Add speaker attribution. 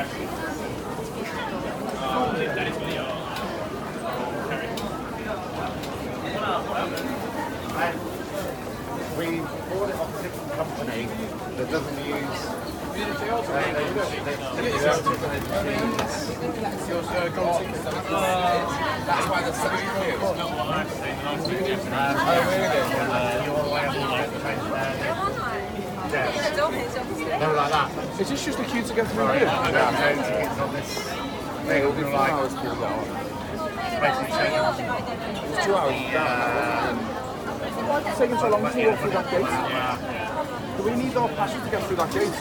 Speaker 1: We bought it off a different company that doesn't use.
Speaker 2: That's why the second
Speaker 1: No, like that.
Speaker 2: Is this just a queue to get through here?
Speaker 1: They all do like.
Speaker 2: It's 2 hours down. It's taking so long to walk through that gate. Do we need our passes to get through that gate?